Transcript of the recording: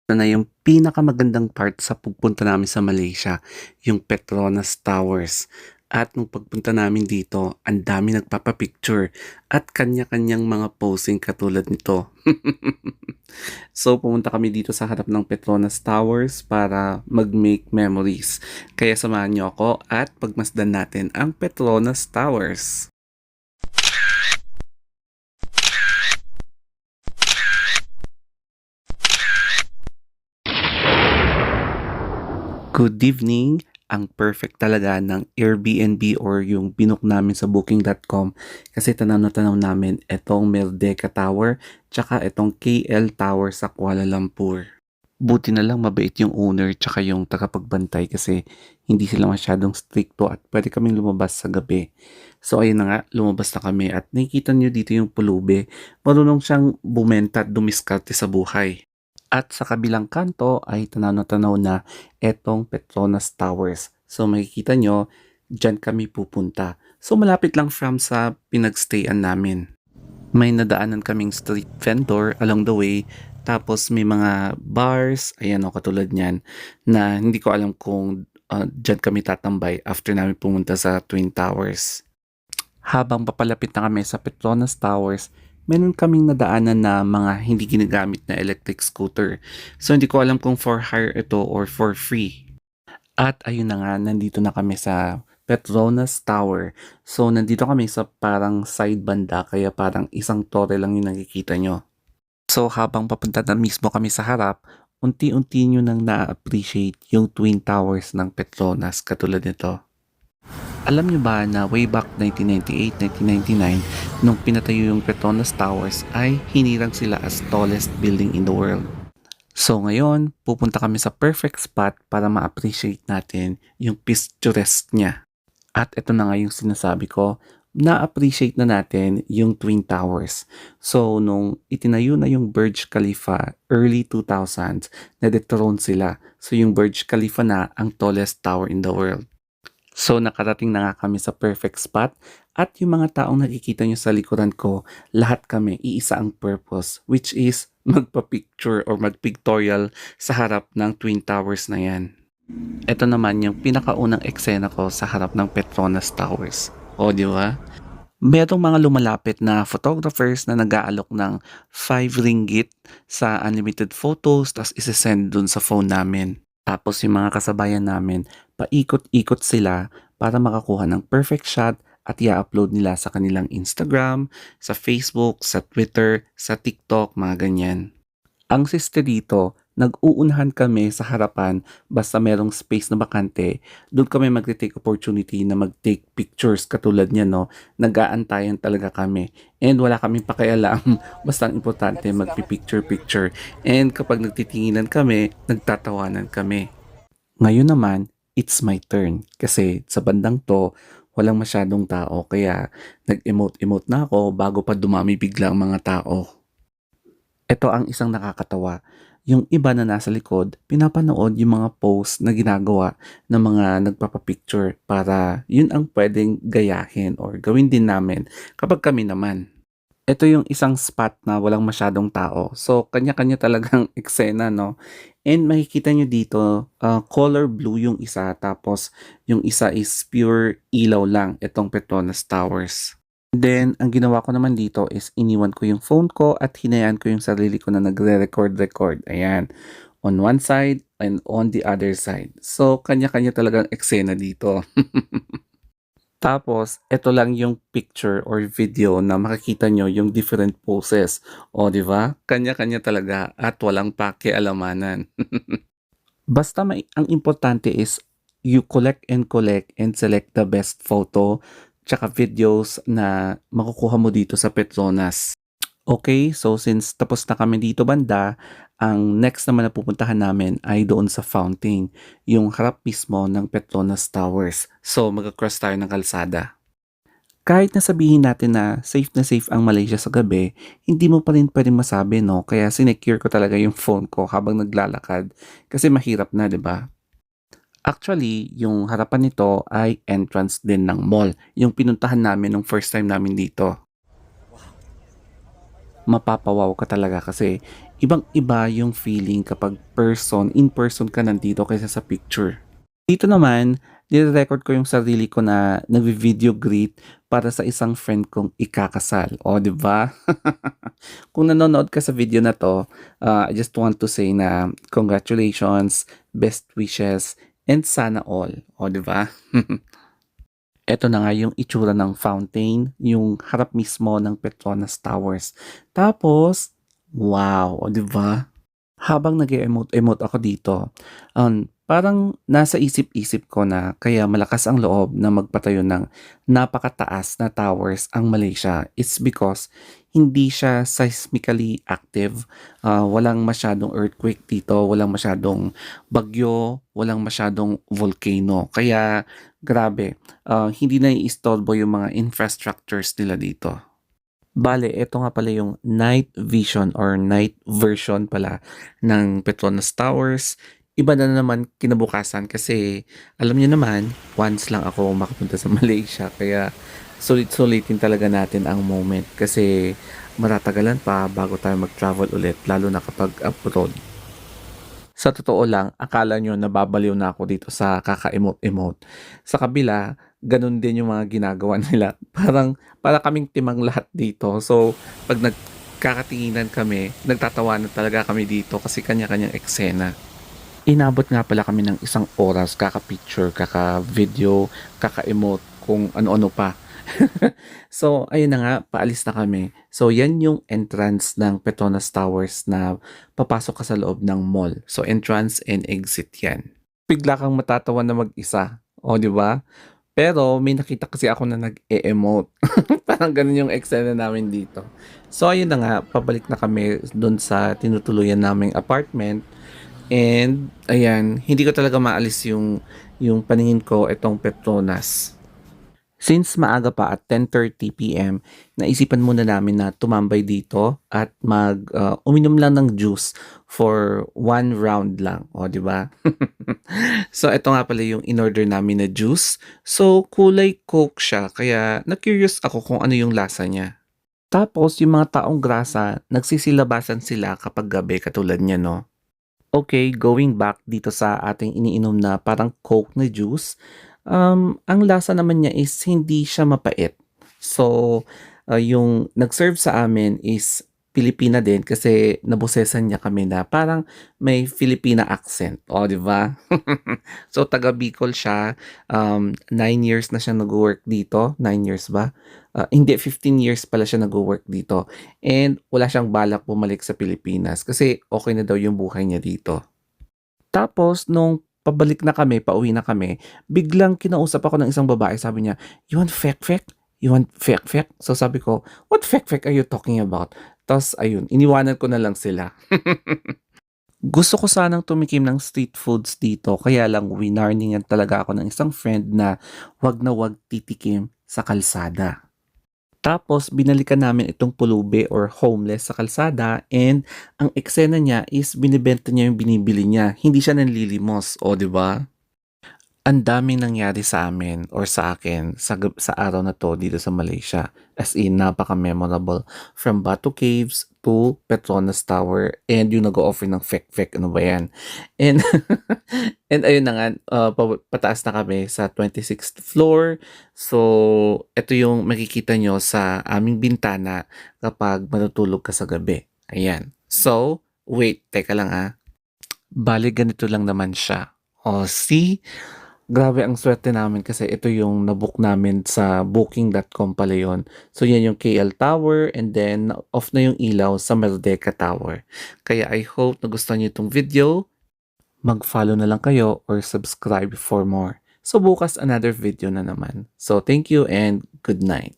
Ito na yung pinakamagandang part sa pagpunta namin sa Malaysia, yung Petronas Towers. At nung pagpunta namin dito, ang dami nagpapapicture at kanya-kanyang mga posing katulad nito. So pumunta kami dito sa harap ng Petronas Towers para mag-make memories. Kaya samahan niyo ako at pagmasdan natin ang Petronas Towers. Good evening! Ang perfect talaga ng Airbnb or yung binook namin sa booking.com kasi tanaw na tanaw namin itong Merdeka Tower tsaka itong KL Tower sa Kuala Lumpur. Buti na lang mabait yung owner tsaka yung tagapagbantay kasi hindi sila masyadong stricto at pwede kaming lumabas sa gabi. So ayun na nga, lumabas na kami at nakikita nyo dito yung pulube. Marunong siyang bumenta at dumiskarte sa buhay. At sa kabilang kanto ay tanaw na tanaw na etong Petronas Towers. So makikita nyo, dyan kami pupunta. So malapit lang from sa pinagstayan namin. May nadaanan kaming street vendor along the way. Tapos may mga bars, ayan o katulad niyan, na hindi ko alam kung dyan kami tatambay after namin pumunta sa Twin Towers. Habang papalapit na kami sa Petronas Towers, meron kaming nadaanan na mga hindi ginagamit na electric scooter. So hindi ko alam kung for hire ito or for free. At ayun na nga, nandito na kami sa Petronas Tower. So nandito kami sa parang side banda kaya parang isang tore lang yung nakikita nyo. So habang papunta na mismo kami sa harap, unti-unti nyo nang na-appreciate yung Twin Towers ng Petronas katulad nito. Alam niyo ba na way back 1998-1999, nung pinatayo yung Petronas Towers ay hinirang sila as tallest building in the world. So ngayon, pupunta kami sa perfect spot para ma-appreciate natin yung picturesque niya. At ito na nga yung sinasabi ko, na-appreciate na natin yung Twin Towers. So nung itinayo na yung Burj Khalifa early 2000s, na-dethrone sila. So yung Burj Khalifa na ang tallest tower in the world. So nakarating na nga kami sa perfect spot at yung mga taong nakikita nyo sa likuran ko, lahat kami iisa ang purpose which is magpa-picture or mag-pictorial sa harap ng Twin Towers na yan. Ito naman yung pinakaunang eksena ko sa harap ng Petronas Towers. O di ba? Merong mga lumalapit na photographers na nag-aalok ng 5 ringgit sa unlimited photos tapos isesend dun sa phone namin. Tapos yung mga kasabayan namin, paikot-ikot sila para makakuha ng perfect shot at i-upload nila sa kanilang Instagram, sa Facebook, sa Twitter, sa TikTok, mga ganyan. Ang siste dito, nag-uunahan kami sa harapan basta merong space na bakante. Doon kami magte-take opportunity na mag-take pictures katulad niya, no? Nag-aantayan talaga kami. And wala kaming pakialam. Basta ang importante magpi-picture-picture. And kapag nagtitinginan kami, nagtatawanan kami. Ngayon naman, it's my turn. Kasi sa bandang to, walang masyadong tao. Kaya nag-emote-emote na ako bago pa dumami bigla ang mga tao. Ito ang isang nakakatawa. Yung iba na nasa likod, pinapanood yung mga post na ginagawa ng mga nagpapapicture para yun ang pwedeng gayahin or gawin din namin kapag kami naman. Ito yung isang spot na walang masyadong tao. So, kanya-kanya talagang eksena, no? And makikita nyo dito, color blue yung isa, tapos yung isa is pure ilaw lang, itong Petronas Towers. Then, ang ginawa ko naman dito is iniwan ko yung phone ko at hinayaan ko yung sarili ko na nagre-record. Ayan. On one side and on the other side. So, kanya-kanya talagang eksena dito. Tapos, ito lang yung picture or video na makikita nyo yung different poses. O, di ba? Kanya-kanya talaga at walang pakialamanan. Basta ang importante is you collect and select the best photo tsaka videos na makukuha mo dito sa Petronas. Okay, so since tapos na kami dito banda, ang next naman na pupuntahan namin ay doon sa fountain, yung harap mismo ng Petronas Towers. So magka-cross tayo ng kalsada. Kahit na sabihin natin na safe ang Malaysia sa gabi, hindi mo pa rin pwedeng masabi, no? Kaya sinecure ko talaga yung phone ko habang naglalakad kasi mahirap na, 'di ba? Actually, yung harapan nito ay entrance din ng mall, yung pinuntahan namin nung first time namin dito. mapapawaw ka talaga kasi ibang-iba yung feeling kapag in person ka nandito kaysa sa picture. Dito naman, nire-record ko yung sarili ko na nagvi-video greet para sa isang friend kong ikakasal. O, 'di ba? Kung nanonood ka sa video na 'to, I just want to say na congratulations, best wishes, and sana all. O, 'di ba? Eto na nga yung itsura ng fountain, yung harap mismo ng Petronas Towers. Tapos, wow, o 'di ba? Habang nag-e-emote-emote ako dito, parang nasa isip-isip ko na kaya malakas ang loob na magpatayo ng napakataas na towers ang Malaysia. It's because hindi siya seismically active. Walang masyadong earthquake dito, walang masyadong bagyo, walang masyadong volcano. Kaya grabe, hindi naiistorbo yung mga infrastructures nila dito. Bale, eto nga pala yung night vision or night version pala ng Petronas Towers. Iba na naman kinabukasan kasi alam niyo naman, once lang ako makapunta sa Malaysia kaya sulit-sulitin talaga natin ang moment kasi matatagalan pa bago tayo mag-travel ulit lalo na kapag abroad. Sa totoo lang, akala niyo nababaliw na ako dito sa kaka-emote-emote. Sa kabila, gano'n din yung mga ginagawa nila. Para kaming timang lahat dito. So, 'pag nagkakatinginan kami, nagtatawanan talaga kami dito kasi kanya-kanyang eksena. Inabot nga pala kami ng isang oras kaka-picture, kaka-video, kaka-emote, kung ano-ano pa. So, ayun na nga, paalis na kami. So, yan yung entrance ng Petronas Towers na papasok ka sa loob ng mall. So, entrance and exit yan. Bigla kang matatawa na mag-isa. O, di ba? Pero may nakita kasi ako na nag-e-emote. Parang ganun yung eksena namin dito. So, ayun na nga, pabalik na kami dun sa tinutuluyan naming apartment. And, ayan, hindi ko talaga maalis yung paningin ko itong Petronas. Since maaga pa at 10:30 PM, naisipan muna namin na tumambay dito at uminom lang ng juice for one round lang, o 'di ba? So ito nga pala yung in-order namin na juice. So kulay Coke siya kaya na-curious ako kung ano yung lasa niya. Tapos yung mga taong grasa, nagsisilabasan sila kapag gabi katulad niya 'no. Okay, going back dito sa ating iniinom na parang Coke na juice, ang lasa naman niya is hindi siya mapait. So, yung nag-serve sa amin is Pilipina din kasi nabosesan niya kami na parang may Filipina accent. O, di ba? So, taga Bicol siya. 9 years na siya nag-work dito. 9 years ba? Hindi, 15 years pala siya nag-work dito. And wala siyang balak bumalik sa Pilipinas kasi okay na daw yung buhay niya dito. Tapos nung pabalik na kami, pauwi na kami, biglang kinausap ako ng isang babae. Sabi niya, "You want fek-fek? You want fek-fek?" So sabi ko, "What fek-fek are you talking about?" Tapos ayun, iniwanan ko na lang sila. Gusto ko sanang tumikim ng street foods dito, kaya lang winarningan talaga ako ng isang friend na wag titikim sa kalsada. Tapos binalikan namin itong pulubi or homeless sa kalsada and ang eksena niya is binibenta niya yung binibili niya. Hindi siya nanlilimos, o 'di ba? Ang daming nangyari sa amin or sa akin sa araw na 'to dito sa Malaysia. As in napaka-memorable. From Batu Caves to Petronas Tower and yung nag-o-offer ng fek-fek, ano ba 'yan? And and ayun na nga, pataas na kami sa 26th floor. So, eto yung makikita nyo sa aming bintana kapag matutulog ka sa gabi. Ayan. So, wait, teka lang bale ganito lang naman siya. O, see? Grabe ang swerte namin kasi ito yung nabook namin sa booking.com pala yun. So yan yung KL Tower and then off na yung ilaw sa Merdeka Tower. Kaya I hope nagustuhan niyo itong video. Mag-follow na lang kayo or subscribe for more. So bukas another video na naman. So thank you and good night.